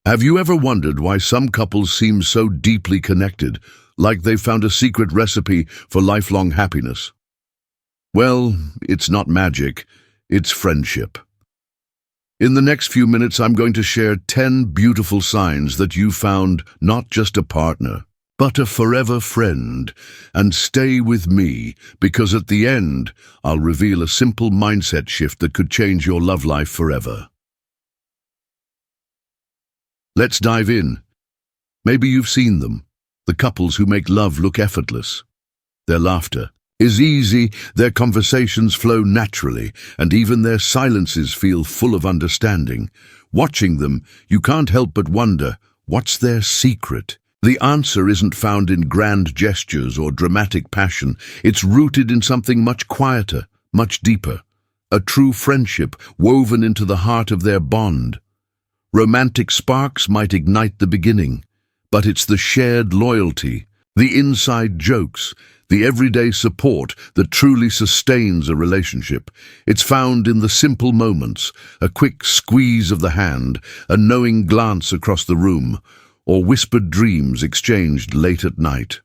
Have you ever wondered why some couples seem so deeply connected, like they've found a secret recipe for lifelong happiness? Well, it's not magic, it's friendship. In the next few minutes, I'm going to share 10 beautiful signs that you found not just a partner, but a forever friend. And stay with me, because at the end, I'll reveal a simple mindset shift that could change your love life forever. Let's dive in. Maybe you've seen them, the couples who make love look effortless. Their laughter is easy, their conversations flow naturally, and even their silences feel full of understanding. Watching them, you can't help but wonder, what's their secret? The answer isn't found in grand gestures or dramatic passion. It's rooted in something much quieter, much deeper. A true friendship woven into the heart of their bond. Romantic sparks might ignite the beginning, but it's the shared loyalty, the inside jokes, the everyday support that truly sustains a relationship. It's found in the simple moments, a quick squeeze of the hand, a knowing glance across the room, or whispered dreams exchanged late at night.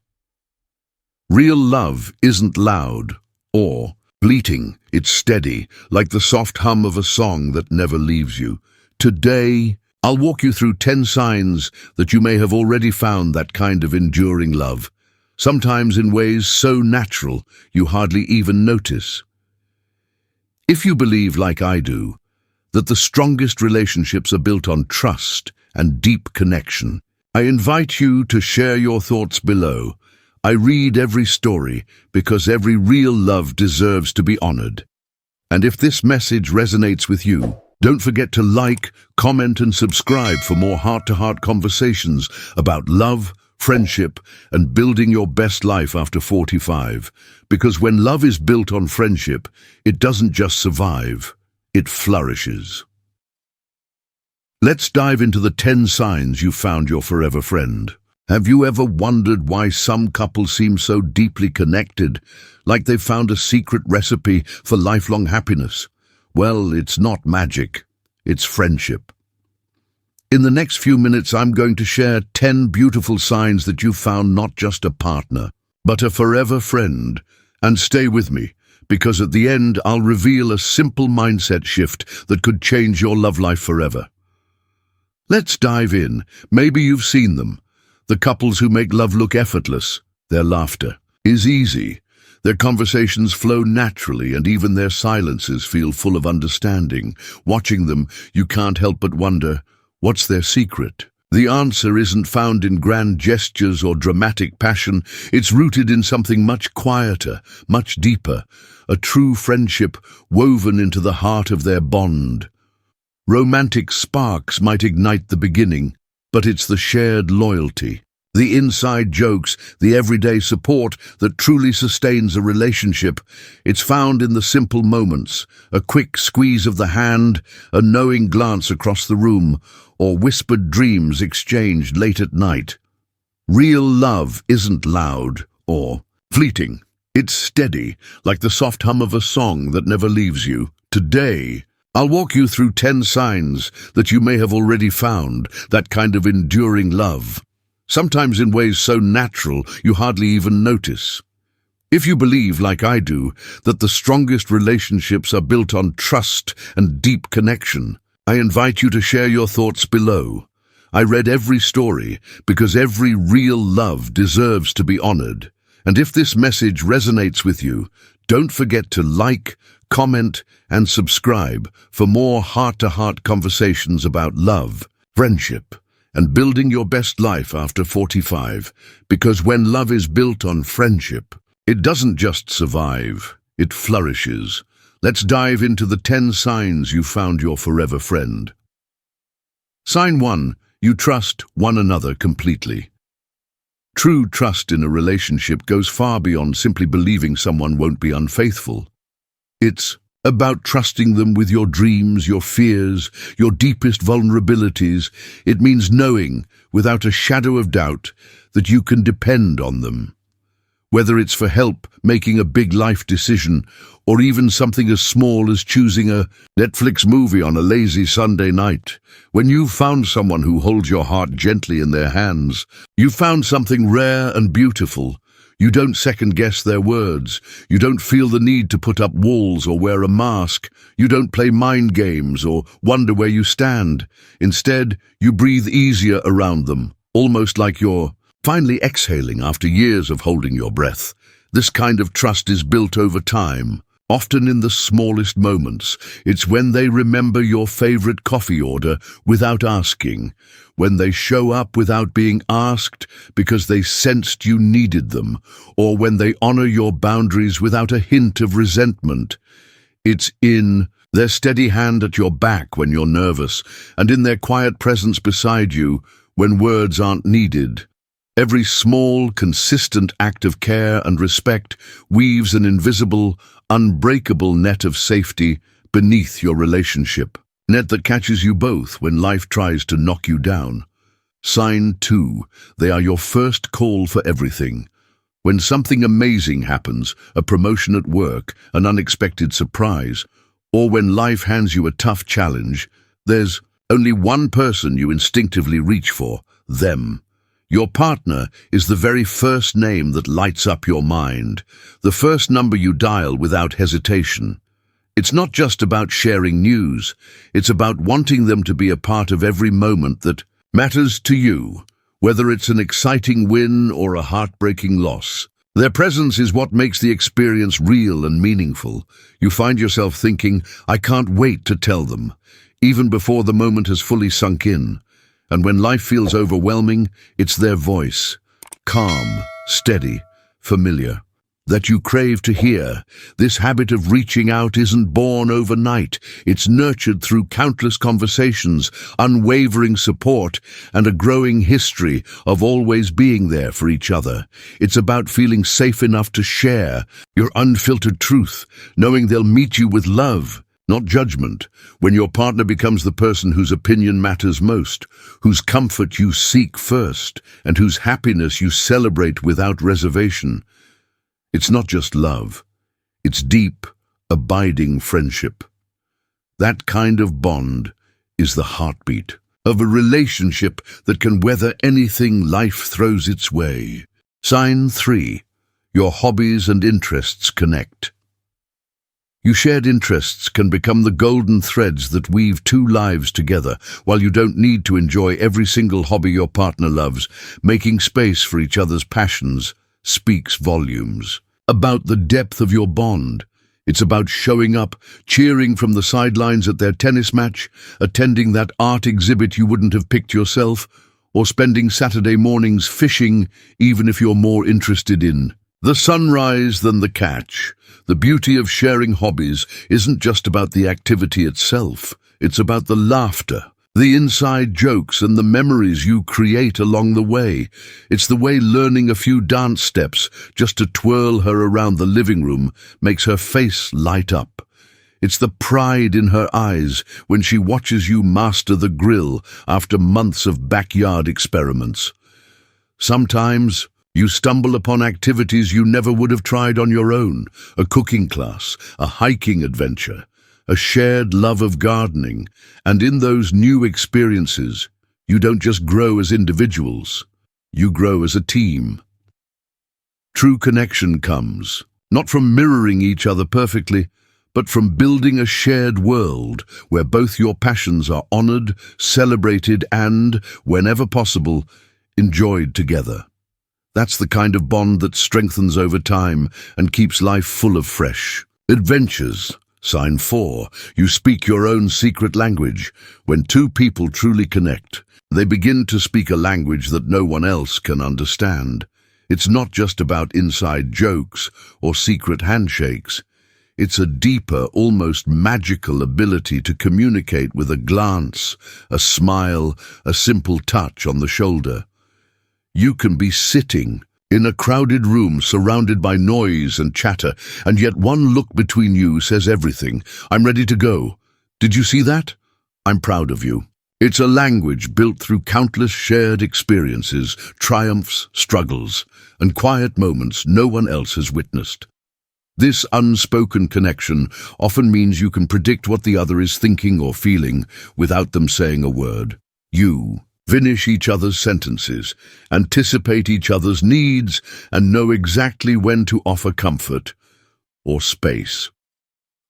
Real love isn't loud or fleeting, it's steady, like the soft hum of a song that never leaves you. Today, I'll walk you through 10 signs that you may have already found that kind of enduring love, sometimes in ways so natural you hardly even notice. If you believe, like I do, that the strongest relationships are built on trust and deep connection, I invite you to share your thoughts below. I read every story because every real love deserves to be honored. And if this message resonates with you, don't forget to like, comment, and subscribe for more heart-to-heart conversations about love, friendship, and building your best life after 45. Because when love is built on friendship, it doesn't just survive, it flourishes. Let's dive into the 10 signs you found your forever friend. Have you ever wondered why some couples seem so deeply connected, like they've found a secret recipe for lifelong happiness? Well, it's not magic, it's friendship. In the next few minutes, I'm going to share 10 beautiful signs that you've found not just a partner, but a forever friend. And stay with me, because at the end, I'll reveal a simple mindset shift that could change your love life forever. Let's dive in. Maybe you've seen them, the couples who make love look effortless. Their laughter is easy. Their conversations flow naturally, and even their silences feel full of understanding. Watching them, you can't help but wonder, what's their secret? The answer isn't found in grand gestures or dramatic passion. It's rooted in something much quieter, much deeper, a true friendship woven into the heart of their bond. Romantic sparks might ignite the beginning, but it's the shared loyalty, the inside jokes, the everyday support that truly sustains a relationship. It's found in the simple moments, a quick squeeze of the hand, a knowing glance across the room, or whispered dreams exchanged late at night. Real love isn't loud or fleeting. It's steady, like the soft hum of a song that never leaves you. Today, I'll walk you through 10 signs that you may have already found that kind of enduring love, sometimes in ways so natural you hardly even notice. If you believe, like I do, that the strongest relationships are built on trust and deep connection, I invite you to share your thoughts below. I read every story because every real love deserves to be honored. And if this message resonates with you, don't forget to like, comment, and subscribe for more heart-to-heart conversations about love, friendship, and building your best life after 45. Because when love is built on friendship, it doesn't just survive, it flourishes. Let's dive into the 10 signs you found your forever friend. Sign 1. You trust one another completely. True trust in a relationship goes far beyond simply believing someone won't be unfaithful. It's about trusting them with your dreams, your fears, your deepest vulnerabilities. It means knowing, without a shadow of doubt, that you can depend on them. whether it's for help making a big life decision, or even something as small as choosing a Netflix movie on a lazy Sunday night. When you've found someone who holds your heart gently in their hands, you've found something rare and beautiful. You don't second-guess their words. You don't feel the need to put up walls or wear a mask. You don't play mind games or wonder where you stand. Instead, you breathe easier around them, almost like you're finally exhaling after years of holding your breath. This kind of trust is built over time, often in the smallest moments. It's when they remember your favorite coffee order without asking, when they show up without being asked because they sensed you needed them, or when they honor your boundaries without a hint of resentment. It's in their steady hand at your back when you're nervous, and in their quiet presence beside you when words aren't needed. Every small, consistent act of care and respect weaves an invisible, unbreakable net of safety beneath your relationship. Net that catches you both when life tries to knock you down. Sign 2. They are your first call for everything. When something amazing happens, a promotion at work, an unexpected surprise, or when life hands you a tough challenge, there's only one person you instinctively reach for, them. Your partner is the very first name that lights up your mind, the first number you dial without hesitation. It's not just about sharing news, it's about wanting them to be a part of every moment that matters to you, whether it's an exciting win or a heartbreaking loss. Their presence is what makes the experience real and meaningful. You find yourself thinking, I can't wait to tell them, even before the moment has fully sunk in. And when life feels overwhelming, it's their voice, calm, steady, familiar, that you crave to hear. This habit of reaching out isn't born overnight. It's nurtured through countless conversations, unwavering support, and a growing history of always being there for each other. It's about feeling safe enough to share your unfiltered truth, knowing they'll meet you with love, not judgment. When your partner becomes the person whose opinion matters most, whose comfort you seek first, and whose happiness you celebrate without reservation, it's not just love. It's deep, abiding friendship. That kind of bond is the heartbeat of a relationship that can weather anything life throws its way. Sign 3. Your hobbies and interests connect. Your shared interests can become the golden threads that weave two lives together. While you don't need to enjoy every single hobby your partner loves, making space for each other's passions speaks volumes about the depth of your bond. It's about showing up, cheering from the sidelines at their tennis match, attending that art exhibit you wouldn't have picked yourself, or spending Saturday mornings fishing, even if you're more interested in the sunrise than the catch. The beauty of sharing hobbies isn't just about the activity itself. It's about the laughter, the inside jokes, and the memories you create along the way. It's the way learning a few dance steps just to twirl her around the living room makes her face light up. It's the pride in her eyes when she watches you master the grill after months of backyard experiments. Sometimes you stumble upon activities you never would have tried on your own, a cooking class, a hiking adventure, a shared love of gardening, and in those new experiences, you don't just grow as individuals, you grow as a team. True connection comes, not from mirroring each other perfectly, but from building a shared world where both your passions are honored, celebrated, and, whenever possible, enjoyed together. That's the kind of bond that strengthens over time and keeps life full of fresh adventures. Sign 4. You speak your own secret language. When two people truly connect, they begin to speak a language that no one else can understand. It's not just about inside jokes or secret handshakes. It's a deeper, almost magical ability to communicate with a glance, a smile, a simple touch on the shoulder. You can be sitting in a crowded room surrounded by noise and chatter, and yet one look between you says everything. I'm ready to go. Did you see that? I'm proud of you. It's a language built through countless shared experiences, triumphs, struggles, and quiet moments no one else has witnessed. This unspoken connection often means you can predict what the other is thinking or feeling without them saying a word. You finish each other's sentences, anticipate each other's needs, and know exactly when to offer comfort or space.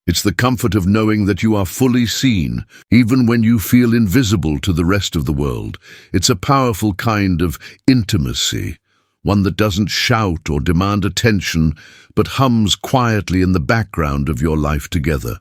It's the comfort of knowing that you are fully seen, even when you feel invisible to the rest of the world. It's a powerful kind of intimacy, one that doesn't shout or demand attention, but hums quietly in the background of your life together.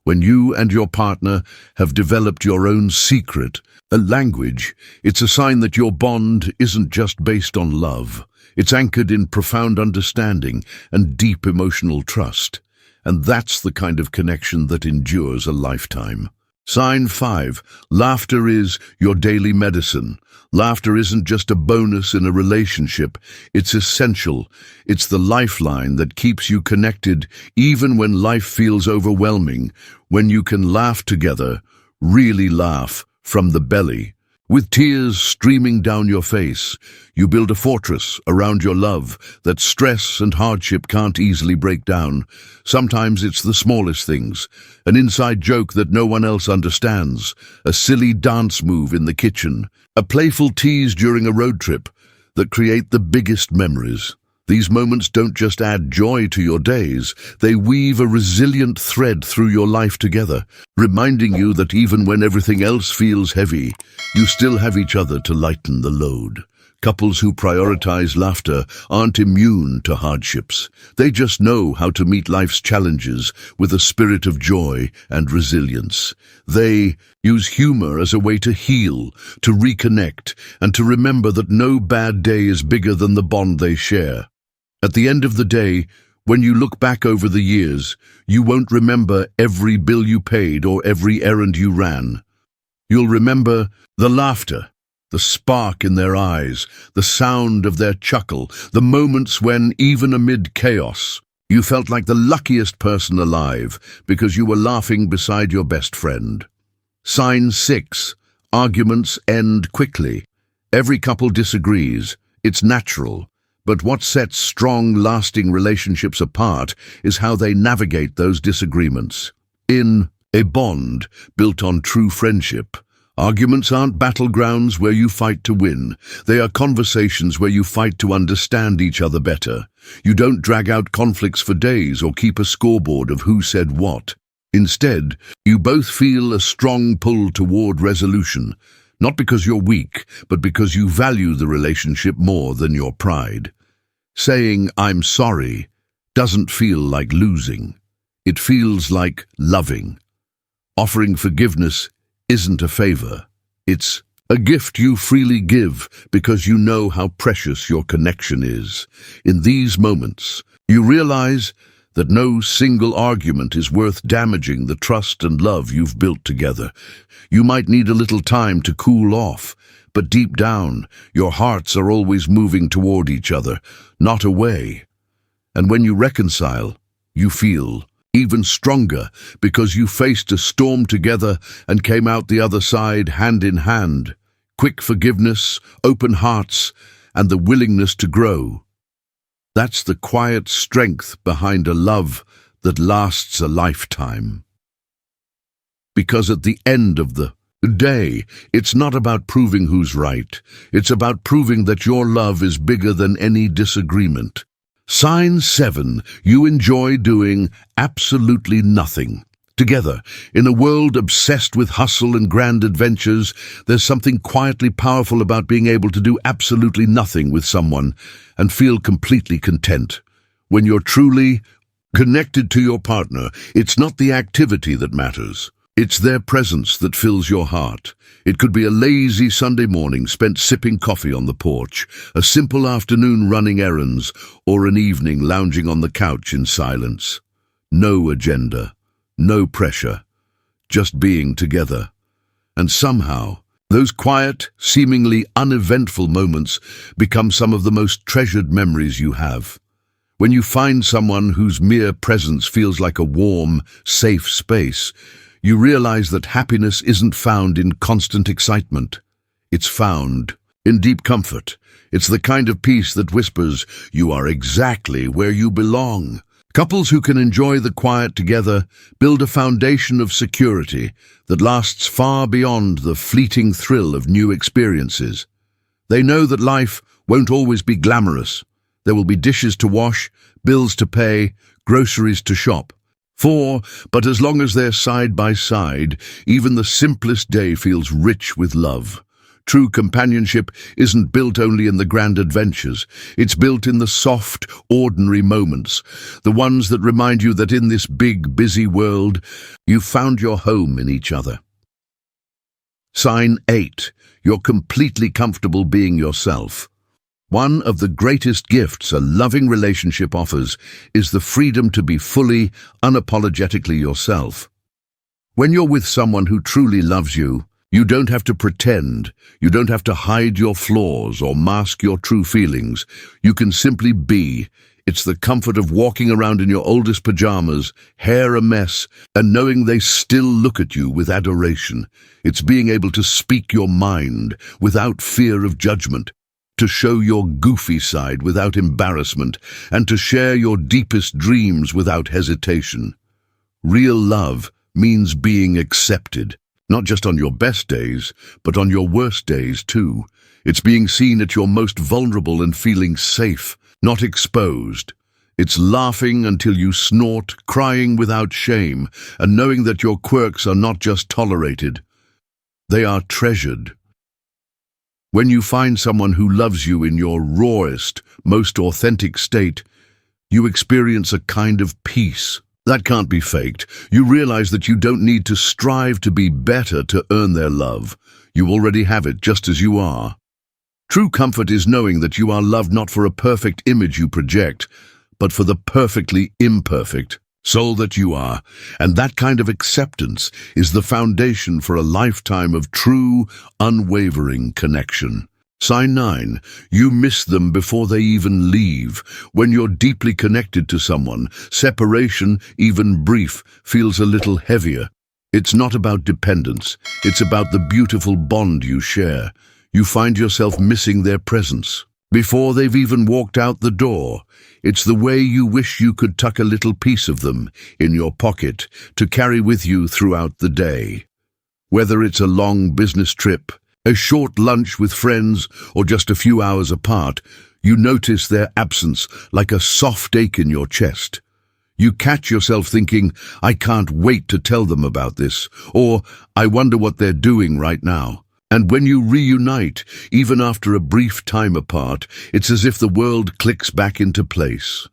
When you and your partner have developed your own secret, a language, it's a sign that your bond isn't just based on love. It's anchored in profound understanding and deep emotional trust. And that's the kind of connection that endures a lifetime. Sign 5. Laughter is your daily medicine. Laughter isn't just a bonus in a relationship. It's essential. It's the lifeline that keeps you connected even when life feels overwhelming. When you can laugh together, really laugh from the belly. With tears streaming down your face, you build a fortress around your love that stress and hardship can't easily break down. Sometimes it's the smallest things, an inside joke that no one else understands, a silly dance move in the kitchen, a playful tease during a road trip that create the biggest memories. These moments don't just add joy to your days, they weave a resilient thread through your life together, reminding you that even when everything else feels heavy, you still have each other to lighten the load. Couples who prioritize laughter aren't immune to hardships. They just know how to meet life's challenges with a spirit of joy and resilience. They use humor as a way to heal, to reconnect, and to remember that no bad day is bigger than the bond they share. At the end of the day, when you look back over the years, you won't remember every bill you paid or every errand you ran. You'll remember the laughter, the spark in their eyes, the sound of their chuckle, the moments when, even amid chaos, you felt like the luckiest person alive because you were laughing beside your best friend. Sign 6. Arguments end quickly. Every couple disagrees. It's natural. But what sets strong, lasting relationships apart is how they navigate those disagreements. In a bond built on true friendship, arguments aren't battlegrounds where you fight to win. They are conversations where you fight to understand each other better. You don't drag out conflicts for days or keep a scoreboard of who said what. Instead, you both feel a strong pull toward resolution, not because you're weak, but because you value the relationship more than your pride. Saying, "I'm sorry," doesn't feel like losing. It feels like loving. Offering forgiveness isn't a favor. It's a gift you freely give because you know how precious your connection is. In these moments, you realize that no single argument is worth damaging the trust and love you've built together. You might need a little time to cool off, but deep down, your hearts are always moving toward each other, not away. And when you reconcile, you feel even stronger because you faced a storm together and came out the other side hand in hand. Quick forgiveness, open hearts, and the willingness to grow. That's the quiet strength behind a love that lasts a lifetime. Because at the end of the day, it's not about proving who's right. It's about proving that your love is bigger than any disagreement. Sign 7. You enjoy doing absolutely nothing. Together, in a world obsessed with hustle and grand adventures, there's something quietly powerful about being able to do absolutely nothing with someone and feel completely content. When you're truly connected to your partner, it's not the activity that matters. It's their presence that fills your heart. It could be a lazy Sunday morning spent sipping coffee on the porch, a simple afternoon running errands, or an evening lounging on the couch in silence. No agenda, no pressure, just being together. And somehow, those quiet, seemingly uneventful moments become some of the most treasured memories you have. When you find someone whose mere presence feels like a warm, safe space, You realize that happiness isn't found in constant excitement. It's found in deep comfort. It's the kind of peace that whispers, "You are exactly where you belong." Couples who can enjoy the quiet together build a foundation of security that lasts far beyond the fleeting thrill of new experiences. They know that life won't always be glamorous. There will be dishes to wash, bills to pay, groceries to shop. But as long as they're side by side, even the simplest day feels rich with love. True companionship isn't built only in the grand adventures. It's built in the soft, ordinary moments, the ones that remind you that in this big, busy world, you've found your home in each other. Sign 8. You're completely comfortable being yourself. One of the greatest gifts a loving relationship offers is the freedom to be fully, unapologetically yourself. When you're with someone who truly loves you, you don't have to pretend, you don't have to hide your flaws or mask your true feelings. You can simply be. It's the comfort of walking around in your oldest pajamas, hair a mess, and knowing they still look at you with adoration. It's being able to speak your mind without fear of judgment, to show your goofy side without embarrassment, and to share your deepest dreams without hesitation. Real love means being accepted. Not just on your best days, but on your worst days too. It's being seen at your most vulnerable and feeling safe, not exposed. It's laughing until you snort, crying without shame, and knowing that your quirks are not just tolerated, they are treasured. When you find someone who loves you in your rawest, most authentic state, you experience a kind of peace that can't be faked. You realize that you don't need to strive to be better to earn their love. You already have it just as you are. True comfort is knowing that you are loved not for a perfect image you project, but for the perfectly imperfect soul that you are. And that kind of acceptance is the foundation for a lifetime of true, unwavering connection. Sign 9. You miss them before they even leave. When you're deeply connected to someone, separation, even brief, feels a little heavier. It's not about dependence. It's about the beautiful bond you share. You find yourself missing their presence before they've even walked out the door. It's the way you wish you could tuck a little piece of them in your pocket to carry with you throughout the day. Whether it's a long business trip, a short lunch with friends, or just a few hours apart, you notice their absence like a soft ache in your chest. You catch yourself thinking, "I can't wait to tell them about this," or "I wonder what they're doing right now." And when you reunite, even after a brief time apart, it's as if the world clicks back into place.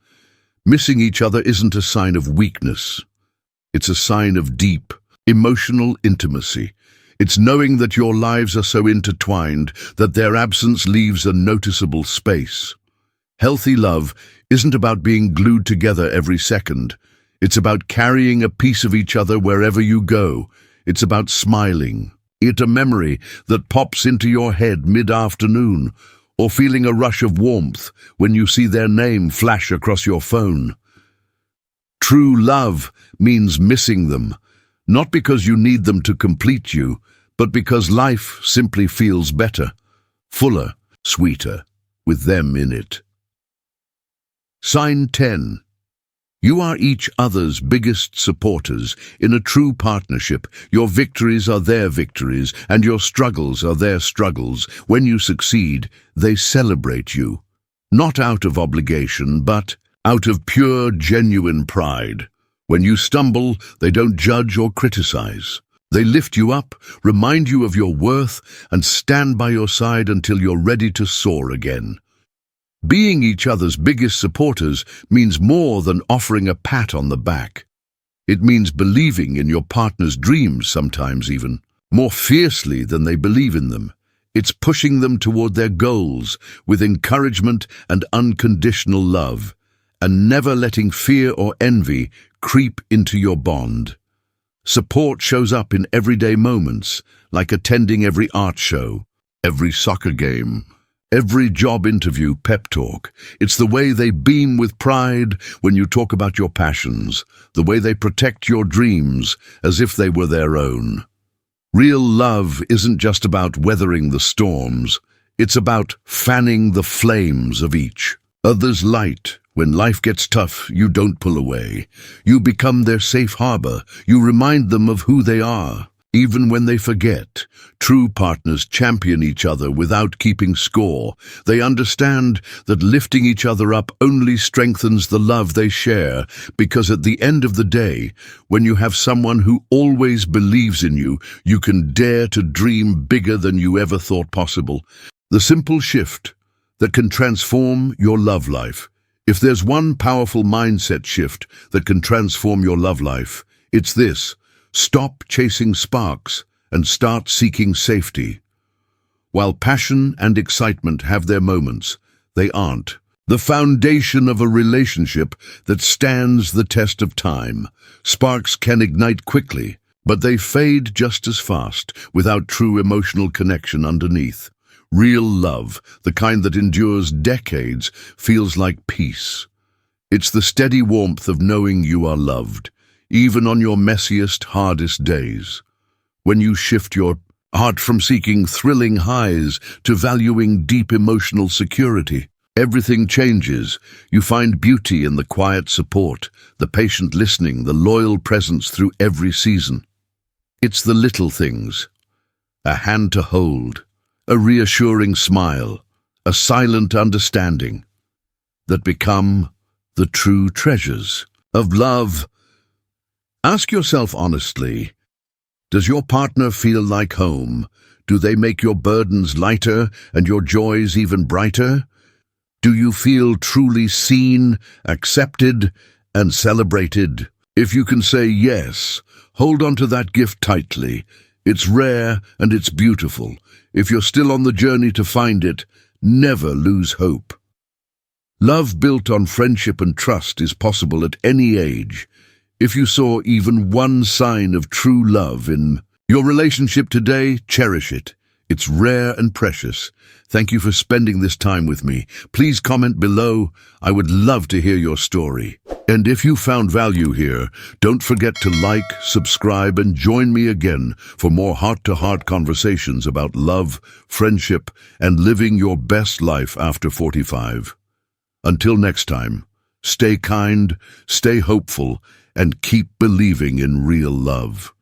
Missing each other isn't a sign of weakness. It's a sign of deep, emotional intimacy. It's knowing that your lives are so intertwined that their absence leaves a noticeable space. Healthy love isn't about being glued together every second. It's about carrying a piece of each other wherever you go. It's about smiling. It's a memory that pops into your head mid-afternoon, or feeling a rush of warmth when you see their name flash across your phone. True love means missing them, not because you need them to complete you, but because life simply feels better, fuller, sweeter, with them in it. Sign 10. You are each other's biggest supporters. In a true partnership, your victories are their victories, and your struggles are their struggles. When you succeed, they celebrate you, not out of obligation, but out of pure, genuine pride. When you stumble, they don't judge or criticize. They lift you up, remind you of your worth, and stand by your side until you're ready to soar again. Being each other's biggest supporters means more than offering a pat on the back. It means believing in your partner's dreams, sometimes even more fiercely than they believe in them. It's pushing them toward their goals with encouragement and unconditional love, and never letting fear or envy creep into your bond. Support shows up in everyday moments, like attending every art show, every soccer game, Every job interview pep talk. It's the way they beam with pride when you talk about your passions, the way they protect your dreams as if they were their own. Real love isn't just about weathering the storms, it's about fanning the flames of each. Others' light. When life gets tough, you don't pull away. You become their safe harbor. You remind them of who they are. Even when they forget, true partners champion each other without keeping score. They understand that lifting each other up only strengthens the love they share, because at the end of the day, when you have someone who always believes in you, you can dare to dream bigger than you ever thought possible. The simple shift that can transform your love life. If there's one powerful mindset shift that can transform your love life, it's this. Stop chasing sparks and start seeking safety. While passion and excitement have their moments, they aren't the foundation of a relationship that stands the test of time. Sparks can ignite quickly, but they fade just as fast without true emotional connection underneath. Real love, the kind that endures decades, feels like peace. It's the steady warmth of knowing you are loved, even on your messiest, hardest days. When you shift your heart from seeking thrilling highs to valuing deep emotional security, everything changes. You find beauty in the quiet support, the patient listening, the loyal presence through every season. It's the little things. A hand to hold, a reassuring smile, a silent understanding that become the true treasures of love. Ask yourself honestly, does your partner feel like home? Do they make your burdens lighter and your joys even brighter? Do you feel truly seen, accepted, and celebrated? If you can say yes, hold on to that gift tightly. It's rare and it's beautiful. If you're still on the journey to find it, never lose hope. Love built on friendship and trust is possible at any age. If you saw even one sign of true love in your relationship today, cherish it. It's rare and precious. Thank you for spending this time with me. Please comment below. I would love to hear your story. And if you found value here, don't forget to like, subscribe, and join me again for more heart-to-heart conversations about love, friendship, and living your best life after 45. Until next time, stay kind, stay hopeful, and keep believing in real love.